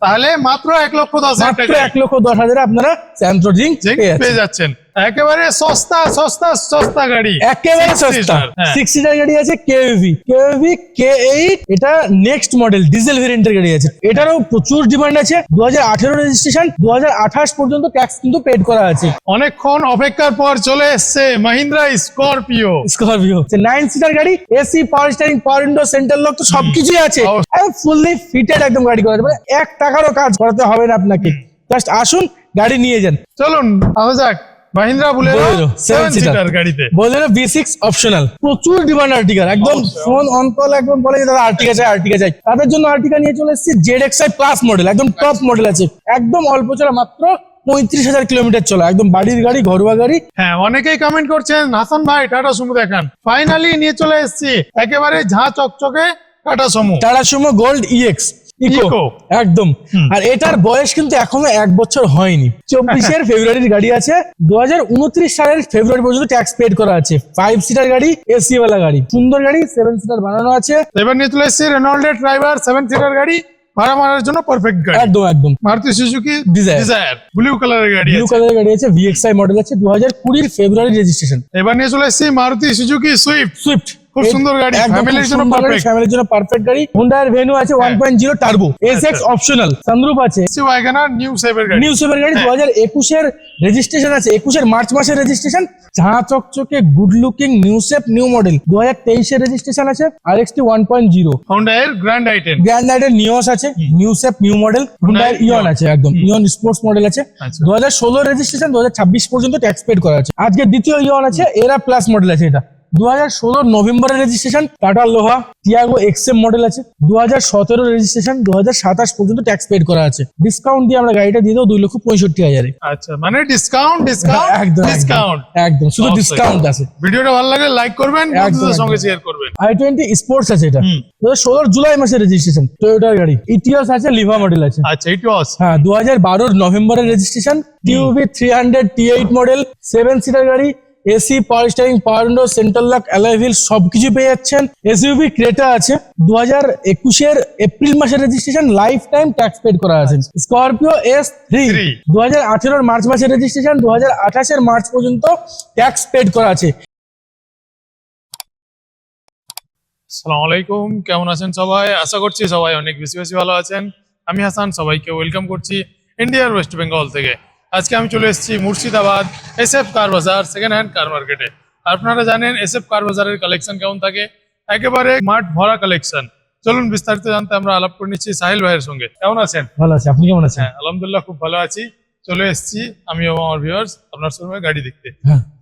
তাহলে মাত্র 1,10,000 টাকা 1,10,000 আপনারা স্যান্ট্রো জিঙ্ক পেয়ে যাচ্ছেন। একেবারে সস্তা সস্তা সস্তা গাড়ি, একেবারে সস্তা। 6 সিটার গাড়ি আছে কেভি K8, এটা নেক্সট মডেল ডিজেল ভেরিয়েন্টের গাড়ি আছে। এটারও প্রচুর ডিমান্ড আছে। 2018 রেজিস্ট্রেশন, 2028 পর্যন্ত ট্যাক্স কিন্তু পেড করা আছে। অনেকক্ষণ অপেক্ষার পর চলে এসছে মাহিন্দ্রা স্করপিও 9 সিটার গাড়ি, AC, power steering, power window, centre lock, তো সবকিছুই আছে। ফুললি ফিটেড একদম গাড়ি করা আছে, মানে 1 টাকারও কাজ করাতে হবে না আপনাকে। জাস্ট আসুন, গাড়ি নিয়ে যান। চলুন আসা যাক মাহিন্দ্রা বুলেরো 7 সিটার গাড়িতে। বোলেরো V6 অপশনাল, প্রচুর ডিমান্ড আর্টিকার। একদম ফোন অন কল একদম বলে যে দাদা আর্টিকা চাই। তাদের জন্য আর্টিকা নিয়ে চলে এসেছি ZXi প্লাস মডেল, একদম টপ মডেল আছে। একদম অল্প চলা, মাত্র 35,000 কিলোমিটার চলা, একদম বাড়ির গাড়ি, ঘরোয়া গাড়ি। হ্যাঁ, অনেকেই কমেন্ট করছেন হাসান ভাই টাটা সুমো দেখান। ফাইনালি নিয়ে চলে এসেছি একেবারে ঝাঁ চকচকে Tata Sumo gold EX eco একদম। আর এটার বয়স কিন্তু এখনো 1 বছর হয়নি। 24 ফেব্রুয়ারির গাড়ি আছে, 2029 সালের ফেব্রুয়ারি পর্যন্ত ট্যাক্স পেড করা আছে। 5 সিটার গাড়ি, এসি ওয়ালা গাড়ি, সুন্দর গাড়ি। 7 সিটার বানানো আছে। এবার নিয়ে চলে এসেছি রেনল্ডের ড্রাইভার 7 সিটার গাড়ি, ভাড়া মারার জন্য পারফেক্ট গাড়ি। একদম মারুতি সুজুকি ডিজায়ার ব্লু কালারের গাড়ি আছে। VXi মডেল আছে, 2020 ফেব্রুয়ারি রেজিস্ট্রেশন। এবার নিয়ে চলে এসেছি মারুতি সুজুকি সুইফট, খুব সুন্দর গাড়ি, ফ্যামিলির জন্য পারফেক্ট গাড়ি। Hyundai ভেনু আছে 1.0 টার্বো, SX অপশনাল, সানরুফ আছে। ওয়াগনার নিউ সেভার গাড়ি 2021 এর রেজিস্ট্রেশন আছে, 21 মার্চ মাসের রেজিস্ট্রেশন। ঝাঁ চকচকে good looking new shape new model, 2023 এর রেজিস্ট্রেশন আছে। RXT 1.0, Hyundai এর গ্র্যান্ড আইটেন নিওস আছে, new shape new model. Hyundai ইয়ন আছে, একদম ইয়ন স্পোর্টস মডেল আছে। 2016 রেজিস্ট্রেশন, 2026 পর্যন্ত ট্যাক্স পেড করা আছে। আজকে দ্বিতীয় ইয়ন আছে, এরা প্লাস মডেল আছে। এটা 2016 নভেম্বরের রেজিস্ট্রেশন। টাটা লোহা টিয়াগো XM মডেল আছে, 2017 রেজিস্ট্রেশন, 2027 পর্যন্ত ট্যাক্স পেড করা আছে। ডিসকাউন্ট দিয়ে আমরা গাড়িটা দিয়ে দেবো 2,65,000। আচ্ছা, মানে ডিসকাউন্ট একদম শুধু ডিসকাউন্ট আছে। ভিডিওটা ভালো লাগলে লাইক করবেন, বন্ধুদের সঙ্গে শেয়ার করবেন। i20 স্পোর্টস আছে, এটা 2016 জুলাই মাসের রেজিস্ট্রেশন। টয়োটার গাড়ি। ইটিওস আছে, লিভা মডেল আছে। আচ্ছা, ইটিওস, হ্যাঁ 2012 নভেম্বরের রেজিস্ট্রেশন। টিউবি 300 T8 মডেল, 7 সিটার গাড়ি, AC, power steering, power window, centre lock, alloy wheel, সবকিছু পেয়ে যাচ্ছেন। এসইউভি ক্রেটা আছে, 2021 এপ্রিল মাসের রেজিস্ট্রেশন, লাইফ টাইম ট্যাক্স পেড করা আছে। স্করপিও S3 2018 মার্চ মাসের রেজিস্ট্রেশন, 2028 মার্চ পর্যন্ত ট্যাক্স পেড করা আছে। আসসালামু আলাইকুম, কেমন আছেন সবাই? আশা করছি সবাই অনেক বেশি ভালো আছেন। আমি হাসান, সবাইকে ওয়েলকাম করছি ইন্ডিয়ার ওয়েস্ট বেঙ্গল থেকে। আজকে আমি চলে এসেছি মুর্শিদাবাদ SF কার বাজার সেকেন্ড হ্যান্ড কার মার্কেটে। আপনারা জানেন SF কার বাজারের কালেকশন কেমন থাকে, একেবারে মাঠ ভরা কালেকশন। চলুন বিস্তারিত জানতে আমরা আলাপ করে নিচ্ছি সাহিল ভাইয়ের সঙ্গে। কেমন আছেন? ভালো আছি, আপনি কেমন আছেন? আলহামদুলিল্লাহ, খুব ভালো আছি। চলে এসেছি আমি ও আমার ভিউয়ার্স আপনার শোরুমে গাড়ি দেখতে।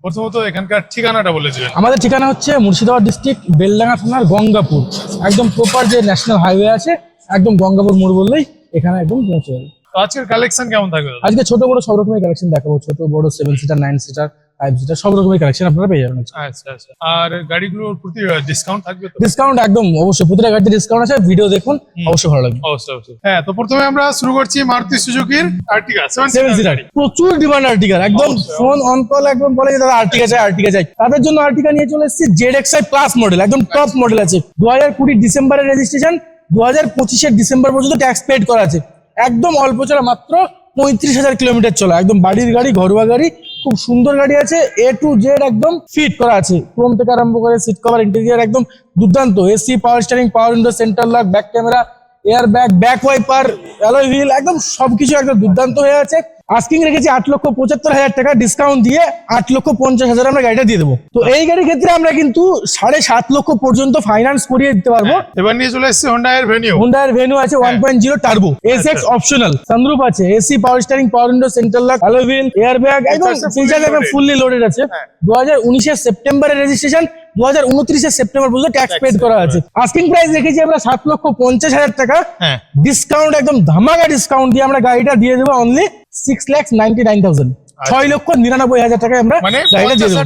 প্রথমত এখানকার ঠিকানাটা বলে দিবেন। আমাদের ঠিকানা হচ্ছে মুর্শিদাবাদ ডিস্ট্রিক্ট বেলডাঙ্গা থানার গঙ্গাপুর, একদম প্রপার যে ন্যাশনাল হাইওয়ে আছে, একদম গঙ্গাপুর মোড় বললেই এখানে একদম পৌঁছে যাবে। তো আজকের কালেকশন কেমন থাকবে? আজকে ছোট বড় সব রকমের কালেকশন দেখাবো। ছোট বড় 7 সিটার, 9 সিটার, 5 সিটার, সব রকমের কালেকশন আপনারা পেয়ে যাবেন। আচ্ছা, আর গাড়িগুলোর প্রতি ডিসকাউন্ট থাকবে তো? ডিসকাউন্ট একদম অবশ্যই, প্রতিটা গাড়িতে ডিসকাউন্ট আছে। ভিডিও দেখুন, অবশ্যই ভালো লাগবে। অবশ্যই। হ্যাঁ, তো প্রথমে আমরা শুরু করছি মারুতি সুজুকির আর্টিকা 7 সিটার। প্রচুর ডিমান্ড আর্টিকার, একদম ফোন অন কল একদম বলে যে দাদা আর্টিকা চাই। তাদের জন্য আর্টিকা নিয়ে চলে এসেছি ZXi প্লাস মডেল, একদম টপ মডেল আছে। 2020 ডিসেম্বরের রেজিস্ট্রেশন, 2025 ডিসেম্বর পর্যন্ত ট্যাক্স পেড করা আছে। একদম অল্প চলা, মাত্র 35,000 কিলোমিটার চলা, একদম বাড়ির গাড়ি, ঘরোয়া গাড়ি, খুব সুন্দর গাড়ি আছে। A to Z একদম ফিট করা আছে, ক্রোম থেকে আরম্ভ করে সিট কভার, ইন্টেরিয়র একদম দুর্দান্ত। AC, power steering, power window, centre lock, back camera, air bag, back wiper, alloy wheel, একদম সবকিছু একদম দুর্দান্ত হয়ে আছে। আস্কিং রেখেছি 8,75,000 টাকা, ডিসকাউন্ট দিয়ে 8,50,000 আমরা গাড়িটা দিয়ে দেবো। তো এই গাড়ির ক্ষেত্রে আমরা কিন্তু 7.5 লক্ষ পর্যন্ত ফাইন্যান্স করিয়ে দিতে পারবো। এবার নিয়ে চলে এসেছি Hyundai এর ভেনিউ আছে 1.0 টার্বো, SX অপশনাল, সানরুফ আছে, AC, power steering, power window, centre lock, alloy wheel, air bag, একদম ফিচার একদম ফুললি লোডেড আছে। 2019 সেপ্টেম্বরের রেজিস্ট্রেশন, 2029 সেপ্টেম্বর পর্যন্ত ট্যাক্স পেড করা আছে। আস্কিং প্রাইস রেখেছি আমরা 7,50,000 টাকা, ডিসকাউন্ট একদম ধামাকা ডিসকাউন্ট দিয়ে আমরা গাড়িটা দিয়ে দেবো অনলি 6,99,000, 6,99,000 টাকায় আমরা গাড়িটা দিয়ে দেবো।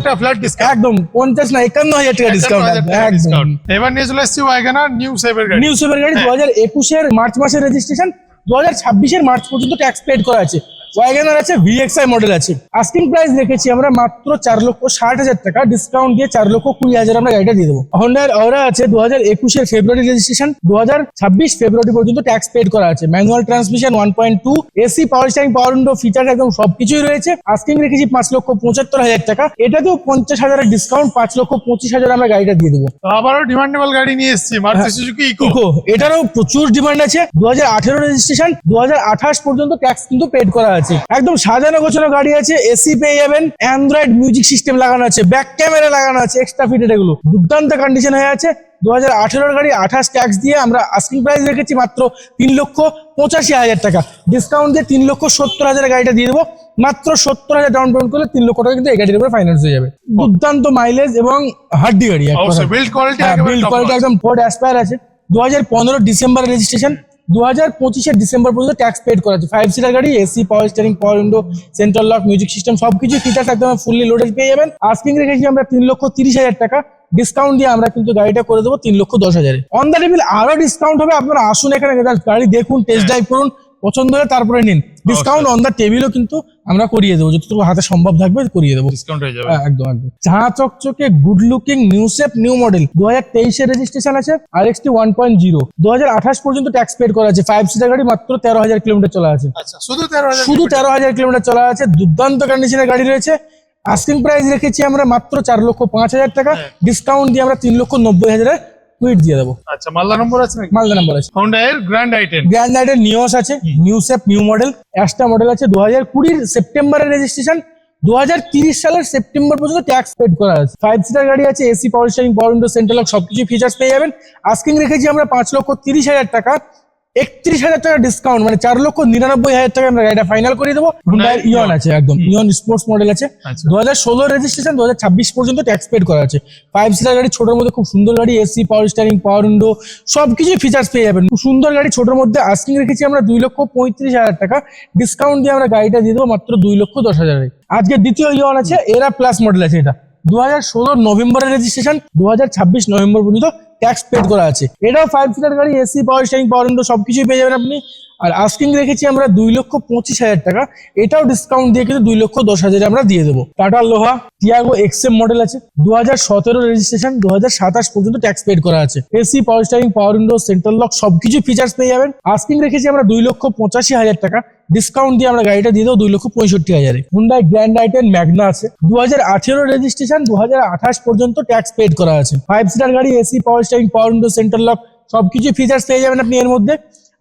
একদম 50 না 51,000 টাকা ডিসকাউন্ট। এবার নিয়ে চলে এসেছি ওয়াগনার নিউ সেভার গাড়ি 2021 মার্চ মাসের রেজিস্ট্রেশন, 2026 মার্চ পর্যন্ত ট্যাক্স পেড করা আছে। ওয়াগনার আছে, ভিএক্সআই মডেল আছে। আস্কিং প্রাইস রেখেছি আমরা মাত্র 4,60,000 টাকা, ডিসকাউন্ট দিয়ে 4,20,000 আমরা গাড়িটা দিয়ে দেবো। হন্ডার অরা আছে 2021 ফেব্রুয়ারি রেজিস্ট্রেশন, 2026 ফেব্রুয়ারি পর্যন্ত ট্যাক্স পেড করা আছে। Manual transmission 1.2, AC, power steering, power window, feature একদম সবকিছুই রয়েছে। আস্কিং রেখেছি 5,75,000 টাকা, এটাতেও 50,000 ডিসকাউন্ট, 5,25,000 আমরা গাড়িটা দিয়ে দেবো। তো আবারও ডিমান্ডেবল গাড়ি নিয়ে এসেছি, মারুতি সুজুকি ইকো। ইকো, এটারও প্রচুর ডিমান্ড আছে। 2018 রেজিস্ট্রেশন, 2028 পর্যন্ত ট্যাক্স কিন্তু পেড করা আছে। একদম সাজানো গোছানো গাড়ি আছে, এসি পেয়ে যাবেন, অ্যান্ড্রয়েড মিউজিক সিস্টেম লাগানো আছে, ব্যাক ক্যামেরা লাগানো আছে, এক্সট্রা ফিটেড, এগুলো দুর্দান্ত কন্ডিশন হয়ে আছে। 2018 গাড়ি 28 ট্যাক্স দিয়ে আমরা আস্কিং প্রাইস রেখেছি মাত্র 3,85,000 টাকা, ডিসকাউন্ট দিয়ে 3,70,000 গাড়িটা দিয়ে দেবো। মাত্র 70,000 ডাউন পেমেন্ট করলে 3 লক্ষ টাকা কিন্তু এই গাড়ির উপরে ফাইন্যান্স হয়ে যাবে। দুর্দান্ত মাইলেজ এবং হাড্ডি গাড়ি, বিল্ড কোয়ালিটি বিল্ড কোয়ালিটি একদম ফোর্ড অ্যাসপায়ার আছে। 2015 ডিসেম্বর রেজিস্ট্রেশন, 2025 ডিসেম্বর পর্যন্ত ট্যাক্স পেড করা আছে। 5 সিটার গাড়ি, AC, power steering, power window, central lock, music system সবকিছু ফিচার্স একদম ফুললি লোডেড পেয়ে যাবেন। আস্কিং রেখেছি আমরা 3,30,000 টাকা, ডিসকাউন্ট দিয়ে আমরা কিন্তু গাড়িটা করে দেবো 3,10,000। অন দ্য টেবিল আরো ডিসকাউন্ট হবে, আপনারা আসুন এখানে গাড়ি দেখুন, টেস্ট ড্রাইভ করুন, পছন্দ হলে তারপরে নিন। ডিসকাউন্ট অন দ্য টেবিলও কিন্তু আমরা করিয়ে দেবো, যতটুকু হাতে সম্ভব থাকবে করিয়ে দেবো, ডিসকাউন্ট হয়ে যাবে। একদম একদম। ঝাঁ চকচকে good looking new shape new model, 2023 registration আছে, RXT 1.0, 2028 পর্যন্ত ট্যাক্স পেড করা আছে। 5 সিটার গাড়ি, মাত্র 13,000 কিলোমিটার চলা আছে। আচ্ছা, শুধু 13,000, শুধু 13,000 কিলোমিটার চলা আছে। দুর্দান্ত কন্ডিশনের গাড়ি রয়েছে। আস্কিং প্রাইস রেখেছি আমরা মাত্র 4,05,000 টাকা, ডিসকাউন্ট দিয়ে আমরা 3,90,000 কুইট দিয়ে দেবো। আচ্ছা, মালদা নম্বর আছে নাকি? মালদা নাম্বার আছে। হোন্ডা এর grand i ten, grand i ten Nios আছে, new shape new model, Asta model আছে, 2020 সেপ্টেম্বরের রেজিস্ট্রেশন, 2030 সালের সেপ্টেম্বর পর্যন্ত ট্যাক্স পেড করা আছে। 5 সিটার গাড়ি আছে, AC, power steering, power window, central lock সবকিছু ফিচার্স পেয়ে যাবেন। আস্কিং রেখেছি আমরা 5,30,000 টাকা, 31,000 টাকা ডিসকাউন্ট, মানে 4,99,000 টাকা আমরা গাড়িটা ফাইনাল করে দেবো। হুন্ডাই ইয়ন আছে, একদম ইয়ন স্পোর্টস মডেল আছে, আচ্ছা। 2016 রেজিস্ট্রেশন, 2026 পর্যন্ত ট্যাক্স পেড করা আছে। 5 সিটার গাড়ি, ছোটোর মধ্যে খুব সুন্দর গাড়ি, AC, power steering, power window সবকিছু ফিচার্স পেয়ে যাবেন। খুব সুন্দর গাড়ি ছোটোর মধ্যে। আস্কিং রেখেছি আমরা 2,35,000 টাকা, ডিসকাউন্ট দিয়ে আমরা গাড়িটা দিয়ে দেবো মাত্র 2,10,000। আজকে দ্বিতীয় ইয়ন আছে, এরা প্লাস মডেল আছে, এটা 2016 নভেম্বরের রেজিস্ট্রেশন, 2026 নভেম্বর পর্যন্ত ট্যাক্স পেড করা আছে। এটাও 5 সিটার গাড়ি, AC, power steering, power window সবকিছুই পেয়ে যাবেন আপনি। আর আস্কিং রেখেছি আমরা 2,25,000 টাকা, এটাও ডিসকাউন্ট দিয়ে কিন্তু 2,10,000 আমরা দিয়ে দেবো। টাটা লোহা টিয়াগো এক্সএম মডেল আছে, 2017 রেজিস্ট্রেশন, 2027 পর্যন্ত ট্যাক্স পেড করা আছে। AC, power steering, power window, central lock সবকিছু ফিচার্স পেয়ে যাবেন। আস্কিং রেখেছি আমরা 2,85,000 টাকা, ডিসকাউন্ট দিয়ে আমরা গাড়িটা দিয়ে দেবো 2,65,000। হুন্ডাই গ্র্যান্ড আইটেন ম্যাগনা আছে, 2018 রেজিস্ট্রেশন, 2028 পর্যন্ত ট্যাক্স পেড করা আছে। 5 সিটার গাড়ি, AC, power steering, power window, central lock সবকিছু ফিচার্স পেয়ে যাবেন আপনি এর মধ্যে।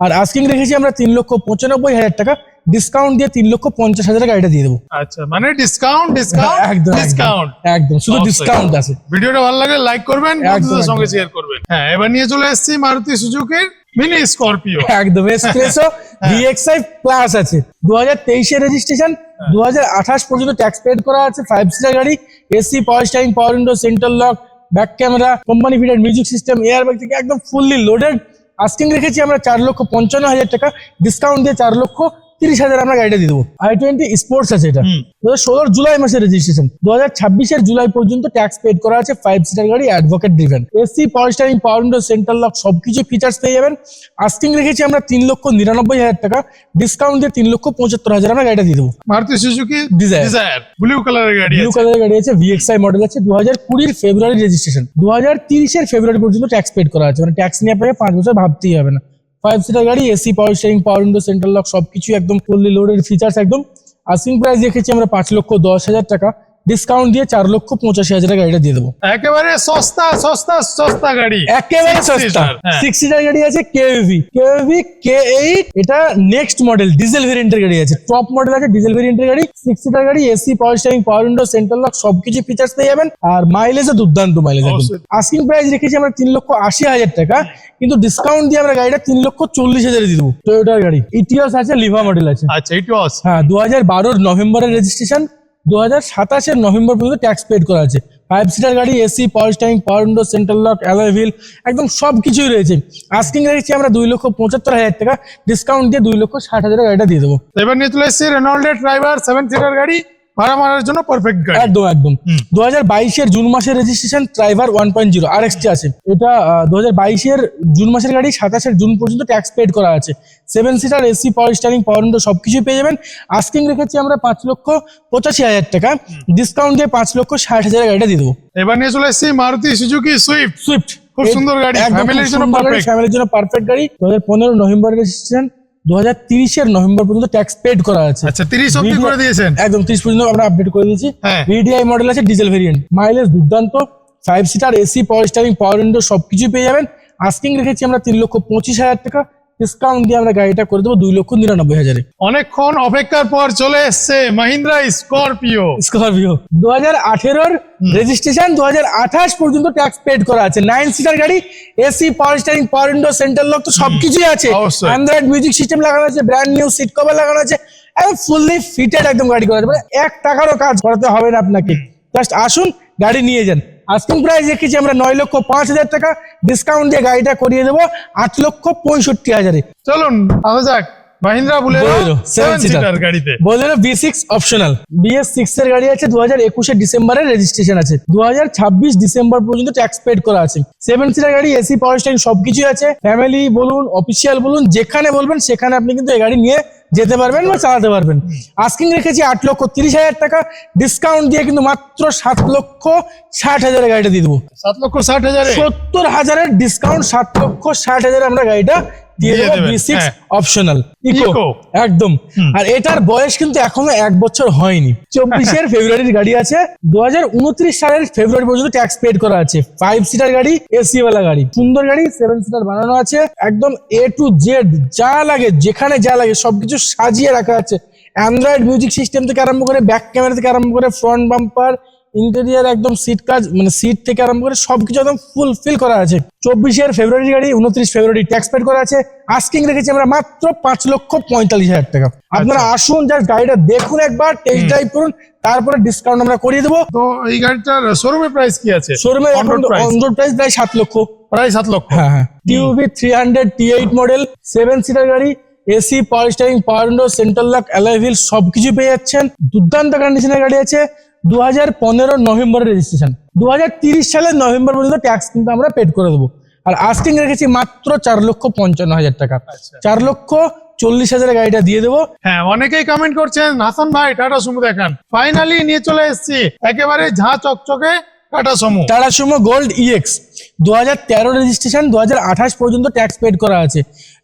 আর আস্কিং রেখেছি আমরা 3,95,000 টাকা, ডিসকাউন্ট দিয়ে 3,50,000 গাড়িটা দিয়ে দেবো। আচ্ছা, মানে ডিসকাউন্ট ডিসকাউন্ট একদম ডিসকাউন্ট একদম, শুধু ডিসকাউন্ট আছে। ভিডিওটা ভালো লাগলে লাইক করবেন, বন্ধুদের একদম। সঙ্গে শেয়ার করবেন। হ্যাঁ, এবার নিয়ে চলে এসেছি মারুতি সুজুকির মিনি স্করপিও। একদম এসপ্রেসো ভিএক্সআই প্লাস আছে, 2023 রেজিস্ট্রেশন, 2028 পর্যন্ত ট্যাক্স পেড করা আছে। 5 সিটার গাড়ি, AC, power steering, power window, central lock, back camera, company fitted music system, airbag থেকে একদম ফুললি লোডেড। আস্কিং রেখেছি আমরা 4,55,000 টাকা, ডিসকাউন্ট দিয়ে 4,30,000 আমরা গাড়িটা দিয়ে দেবো। i20 স্পোর্টস আছে, এটা 2016 জুলাই মাসের রেজিস্ট্রেশন, 2026 জুলাই পর্যন্ত ট্যাক্স পেড করা আছে। 5 সিটার গাড়ি, advocate driven, AC, power steering, power window, central lock সবকিছু ফিচার্স পেয়ে যাবেন। আস্কিং রেখেছি আমরা 3,99,000 টাকা, ডিসকাউন্ট দিয়ে 3,75,000 আমরা গাড়িটা দিয়ে দেবো। Maruti Suzuki Dzire। Desire blue কালারের গাড়ি ব্লু আছে। কালারের গাড়ি আছে, ভিএক্সআই মডেল আছে, 2020 ফেব্রুয়ারি রেজিস্ট্রেশন, 2030 ফেব্রুয়ারি পর্যন্ত ট্যাক্স পেড করা আছে, মানে ট্যাক্স নিয়ে আপনাকে 5 বছর ভাবতেই হবে না। 5 সিটার গাড়ি, AC, power steering, power window, central lock সবকিছু একদম ফুললি লোডেড ফিচার্স একদম। আস্কিং প্রাইস রেখেছি আমরা 5,10,000 টাকা, ডিসকাউন্ট দিয়ে 4,85,000 গাড়িটা দিয়ে দেবো। একেবারে সস্তা সস্তা সস্তা গাড়ি, একেবারে সস্তা। 6 সিটার গাড়ি আছে, কেভি K8, এটা নেক্সট মডেল ডিজেল ভেরিয়েন্টের গাড়ি আছে, টপ মডেল আছে ডিজেল ভেরিয়েন্টের গাড়ি। 6 সিটার গাড়ি, AC, power steering, power window, central lock সবকিছু ফিচার্স পেয়ে যাবেন। আর মাইলেজও দুর্দান্ত মাইলেজ একদম। অবশ্যই। আস্কিং প্রাইস রেখেছি আমরা 3,80,000 টাকা, কিন্তু ডিসকাউন্ট দিয়ে আমরা গাড়িটা 3,40,000 দিয়ে দেবো। টয়োটার গাড়ি ইটিওস আছে, লিভা মডেল আছে, আচ্ছা ইটিওস, হ্যাঁ 2012 নভেম্বরের রেজিস্ট্রেশন, 2027 নভেম্বর পর্যন্ত ট্যাক্স পেড করা আছে। 5 সিটার গাড়ি, AC, power steering, power window, central lock, alloy wheel একদম সবকিছুই রয়েছে। আস্কিং রেখেছি আমরা 2,75,000 টাকা, ডিসকাউন্ট দিয়ে 2,60,000 গাড়িটা দিয়ে দেবো। এবার নিয়ে চলে এসেছি রেনল্ডের ড্রাইভার 7 সিটার গাড়ি, ভাড়া মারার জন্য পারফেক্ট গাড়ি। একদম একদম 2022-এর জুন মাসের রেজিস্ট্রেশন ড্রাইভার 1.0 RXT আছে। এটা 2022-এর জুন মাসের গাড়ি, 27-এর জুন পর্যন্ত ট্যাক্স পেড করা আছে। 7 seater AC, power steering, power window সবকিছু পেয়ে যাবেন। আস্কিং রেখেছি আমরা 5,85,000 টাকা, ডিসকাউন্ট দিয়ে 5,60,000 গাড়িটা দিয়ে দেবো। এবার নিয়ে চলে এসেছি মারুতি সুজুকি সুইফট, খুব সুন্দর গাড়ি, ফ্যামিলির জন্য পারফেক্ট। ফ্যামিলির জন্য পারফেক্ট গাড়ি। 2015 নভেম্বর রেজিস্ট্রেশন, 2030-এর নভেম্বর পর্যন্ত ট্যাক্স পেড করা আছে। আচ্ছা 30 অবধি করে দিয়েছেন? একদম 30 পর্যন্ত আমরা আপডেট করে দিয়েছি। হ্যাঁ। ভিডিআই মডেল আছে, ডিজেল ভেরিয়েন্ট, মাইলেজ দুর্দান্ত, 5 seater AC, power steering, power window সবকিছু পেয়ে যাবেন। আস্কিং রেখেছি আমরা 3,25,000 টাকা, ডিসকাউন্ট দিয়ে আমরা গাড়িটা করে দেবো 2,99,000-এ। অনেকক্ষণ অপেক্ষার পর চলে এসছে মাহিন্দ্রা স্করপিও। 2018-এর রেজিস্ট্রেশন, 2028 পর্যন্ত ট্যাক্স পেড করা আছে। 9 সিটার গাড়ি, AC, power steering, power window, central lock তো সবকিছুই আছে। অবশ্যই। অ্যান্ড্রয়েড মিউজিক সিস্টেম লাগানো আছে, ব্র্যান্ড নিউ সিট কভার লাগানো আছে, একদম ফুললি ফিটেড একদম গাড়ি করা আছে। মানে 1 টাকারও কাজ করাতে হবে না আপনাকে, জাস্ট আসুন গাড়ি নিয়ে যান। আস্কিং প্রাইস রেখেছি আমরা 9,05,000 টাকা, ডিসকাউন্ট দিয়ে গাড়িটা করিয়ে দেবো 8,65,000-এ। চলুন আসা যাক মাহিন্দ্রা বুলেরো 7 সিটার গাড়িতে। বোলেরো B6 অপশনাল, BS6 এর গাড়ি আছে। 2021-এর ডিসেম্বরের রেজিস্ট্রেশন আছে, 2026 ডিসেম্বর পর্যন্ত ট্যাক্স পেড করা আছে। 7 সিটার গাড়ি, এসি, পাওয়ার স্টিয়ারিং সবকিছু আছে। ফ্যামিলি বলুন, অফিসিয়াল বলুন, যেখানে বলবেন সেখানে আপনি কিন্তু এই গাড়ি নিয়ে যেতে পারবেন বা চালাতে পারবেন। আস্কিং রেখেছি 8,30,000 টাকা, ডিসকাউন্ট দিয়ে কিন্তু মাত্র 7,60,000 গাড়িটা দিয়ে দেবো। 7,60,000? 70,000-এর ডিসকাউন্ট, 7,60,000 আমরা গাড়িটা দিয়ে দেবো। দেবেন, B6 হ্যাঁ। Optional Eco। একদম। আর এটার বয়স কিন্তু এখনো 1 বছর হয়নি। 24-এর ফেব্রুয়ারির গাড়ি আছে, 2029 সালের ফেব্রুয়ারি পর্যন্ত ট্যাক্স পেড করা আছে। 5 সিটার গাড়ি, এসি ওয়ালা গাড়ি, সুন্দর গাড়ি, 7 সিটার বানানো আছে। একদম A to Z যা লাগে, যেখানে যা লাগে সবকিছু সাজিয়ে রাখা আছে। অ্যান্ড্রয়েড মিউজিক সিস্টেম থেকে আরম্ভ করে, ব্যাক ক্যামেরা থেকে আরম্ভ করে, ফ্রন্ট বাম্পার, ইন্টেরিয়ার, একদম সিট কাজ, মানে সিট থেকে আরম্ভ করে সবকিছু একদম ফুলফিল করা আছে। 24-এর ফেব্রুয়ারি গাড়ি, 29 ফেব্রুয়ারি ট্যাক্স পেড করা আছে। আস্কিং রেখেছি আমরা মাত্র 5,45,000 টাকা। আপনারা আসুন, জাস্ট গাড়িটা দেখুন একবার, টেস্ট ড্রাইভ করুন, তারপরে ডিসকাউন্ট আমরা করিয়ে দেবো। তো এই গাড়িটার শোরুমে প্রাইস কি আছে? শোরুমে On road price? On road price প্রায় 7 লক্ষ। প্রায় 7 লক্ষ। হ্যাঁ হ্যাঁ। টিউবি 300 T8 মডেল, 7 সিটার গাড়ি, AC, power steering, power window, central lock, alloy wheel সবকিছু পেয়ে যাচ্ছেন। দুর্দান্ত কন্ডিশনের গাড়ি আছে। 2015 নভেম্বরের রেজিস্ট্রেশন, 2030 সালের নভেম্বর পর্যন্ত ট্যাক্স কিন্তু আমরা পেড করে দেবো। আর আস্কিং রেখেছি মাত্র 4,55,000 টাকা, 4,40,000 গাড়িটা দিয়ে দেবো। হ্যাঁ, অনেকেই কমেন্ট করছেন হাসান ভাই টাটা সুমো দেখান। ফাইনালি নিয়ে চলে এসেছি একেবারে ঝাঁ চকচকে Tata Sumo. Tata Sumo gold EX, 2013 registration, 2028 পর্যন্ত ট্যাক্স পেড করা আছে।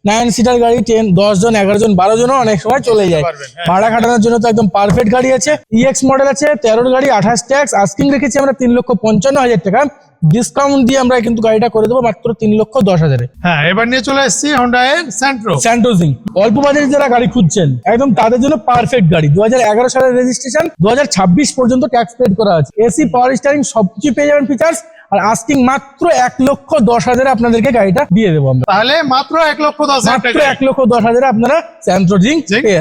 9 সিটার গাড়ি, 10 জন, 11 জন, 12 জনও অনেক সময় চলে যায়। পারবেন, হ্যাঁ। ভাড়া খাটানোর জন্য তো একদম পারফেক্ট গাড়ি আছে। EX মডেল আছে, 13 গাড়ি, 28 ট্যাক্স। আস্কিং রেখেছি আমরা 3,55,000 টাকা, ডিসকাউন্ট দিয়ে আমরা কিন্তু গাড়িটা করে দেবো মাত্র 3,10,000-এ। হ্যাঁ, এবার নিয়ে চলে এসেছি হন্ডা এর স্যান্ট্রো। স্যান্টোজিং, অল্প বাজেটে যারা গাড়ি খুঁজছেন একদম তাদের জন্য পারফেক্ট গাড়ি। 2011 সালের রেজিস্ট্রেশন, 2026 পর্যন্ত ট্যাক্স পেড করা আছে। এসি, পাওয়ার স্টিয়ারিং সবকিছু পেয়ে যাবেন ফিচার্স। আর আস্কিং মাত্র 1,10,000-এ আপনাদেরকে গাড়িটা দিয়ে দেবো আমরা। তাহলে মাত্র 1,10,000 মাত্র টাকা 1,10,000-এ আপনারা স্যান্টোজিং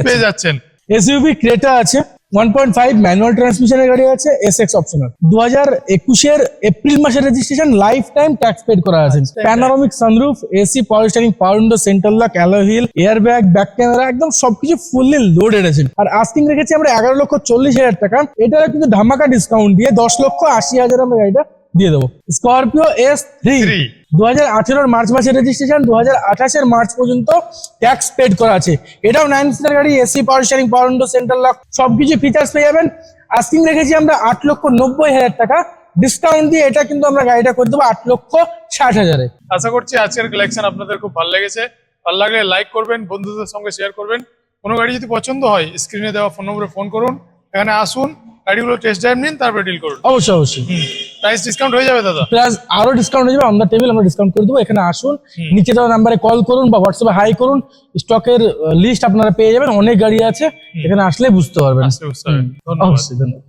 পেয়ে যাচ্ছেন। এসইউভি ক্রেটা আছে, 1.5 ম্যানুয়াল ট্রান্সমিশনের গাড়ি আছে, SX অপশনাল। 2021-এর এপ্রিল মাসের রেজিস্ট্রেশন, লাইফ টাইম ট্যাক্স পেড করা আছে। Panoramic sunroof, AC, power steering, power window, central lock, alloy wheel, air bag, back camera, একদম সবকিছু ফুললি লোডেড আছে। আর আস্কিং রেখেছি আমরা 11,40,000 টাকা। এটা কিন্তু ধামাকা ডিসকাউন্ট দিয়ে 10,80,000 আমরা গাড়িটা দিয়ে দেবো। স্করপিও S3, 2018 মার্চ মাসের রেজিস্ট্রেশন, 2028 মার্চ পর্যন্ত ট্যাক্স পেড করা আছে। এটাও 9 সিটার গাড়ি, AC, power steering, power window, central lock সবকিছু ফিচার্স পেয়ে যাবেন। আস্কিং রেখেছি আমরা 8,90,000 টাকা, ডিসকাউন্ট দিয়ে এটা কিন্তু আমরা গাড়িটা করে দেবো 8,60,000-এ। আশা করছি আজকের কালেকশন আপনাদের খুব ভালো লেগেছে। ভালো লাগলে লাইক করবেন, বন্ধুদের সঙ্গে শেয়ার করবেন। কোনো গাড়ি যদি পছন্দ হয় স্ক্রিনে দেওয়া ফোন নম্বরে ফোন করুন, এখানে আসুন, গাড়িগুলো টেস্ট ড্রাইভ নিন, তারপরে ডিল করুন। অবশ্যই অবশ্যই। প্রাইস ডিসকাউন্ট হয়ে যাবে দাদা? প্লাস আরো ডিসকাউন্ট হয়ে যাবে, অন দ্য টেবিল আমরা ডিসকাউন্ট করে দেবো। এখানে আসুন, নিচে দেওয়া নাম্বারে কল করুন বা হোয়াটসঅ্যাপে হাই করুন, স্টকের লিস্ট আপনারা পেয়ে যাবেন। অনেক গাড়ি আছে, এখানে আসলে বুঝতে পারবেন। আসলে বুঝতে হবে। ধন্যবাদ। অবশ্যই, ধন্যবাদ।